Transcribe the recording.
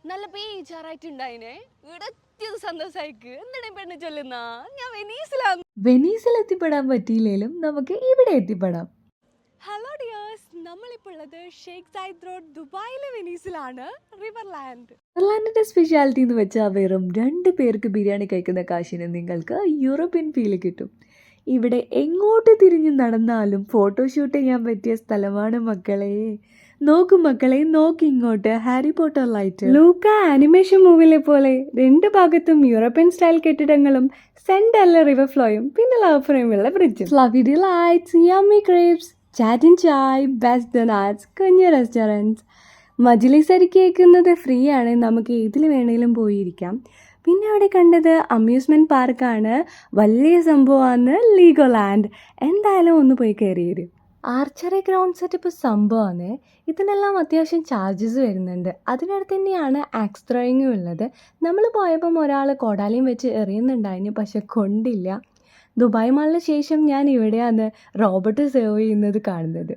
നല്ല പേജാറായിട്ടുണ്ടായിനെ. ഇവിടെ എത്തിയത് സന്തോഷായിക്ക്. എന്താണ് പെണ്ണ് ചൊല്ലുന്ന? ഞാൻ വെനീസിലാണ്. വെനീസിൽ എത്തിപ്പെടാൻ പറ്റിയില്ലെങ്കിലും നമുക്ക് ഇവിടെ എത്തിപ്പെടാം. ഹലോ ഡിയേഴ്സ്, നമ്മളിപ്പോൾ ഉള്ളത് ഷെയ്ഖ് സായിദ് റോഡ് ദുബായിലെ വെനീസിലാണ്. റിവർലാൻഡ്. നെതർലാൻഡിന്റെ സ്പെഷ്യാലിറ്റി എന്ന് വെച്ചാൽ വെറും 2 പേർക്ക് ബിരിയാണി കഴിക്കുന്ന കാശിന് നിങ്ങൾക്ക് യൂറോപ്യൻ ഫീൽ കിട്ടും. ഇവിടെ എങ്ങോട്ട് തിരിഞ്ഞു നടന്നാലും ഫോട്ടോഷൂട്ട് ചെയ്യാൻ പറ്റിയ സ്ഥലമാണ് മക്കളെ. നോക്കൂ മക്കളെ, നോക്കി ഇങ്ങോട്ട്. ഹാരി പോട്ടർ ലൈറ്റ്, ലൂക്ക ആനിമേഷൻ മൂവിലെ പോലെ 2 ഭാഗത്തും യൂറോപ്യൻ സ്റ്റൈൽ കെട്ടിടങ്ങളും സെന്ററിലെ റിവർ ഫ്ലോയും പിന്നെ ലവ് ഫ്രെയിമുള്ള ബ്രിഡ്ജും. Fluffy lights, yummy crepes, chatting chai, best donuts, കുഞ്ഞു റെസ്റ്റോറൻറ്റ്സ്. മജ്ലിസ് അരി കേൾക്കുന്നത് ഫ്രീ ആണ്, നമുക്ക് ഏതിൽ വേണേലും പോയിരിക്കാം. പിന്നെ അവിടെ കണ്ടത് അമ്യൂസ്മെൻറ്റ് പാർക്കാണ്. വലിയ സംഭവമാണ് ലീഗോലാൻഡ്. എന്തായാലും ഒന്ന് പോയി കയറി വരും. ആർച്ചറി ഗ്രൗണ്ട് സെറ്റപ്പ് സംഭവമാണ്. ഇതിനെല്ലാം അത്യാവശ്യം ചാർജസ് വരുന്നുണ്ട്. അതിനടുത്ത് തന്നെയാണ് ആക്സ് ത്രോയിങ്ങും ഉള്ളത്. നമ്മൾ പോയപ്പം ഒരാൾ കോടാലിയും വെച്ച് എറിയുന്നുണ്ടായിരുന്നു, പക്ഷെ കൊണ്ടില്ല. ദുബായ് മാളിന് ശേഷം ഞാൻ ഇവിടെയാണ് റോബോട്ട് സെർവ് ചെയ്യുന്നത് കാണുന്നത്.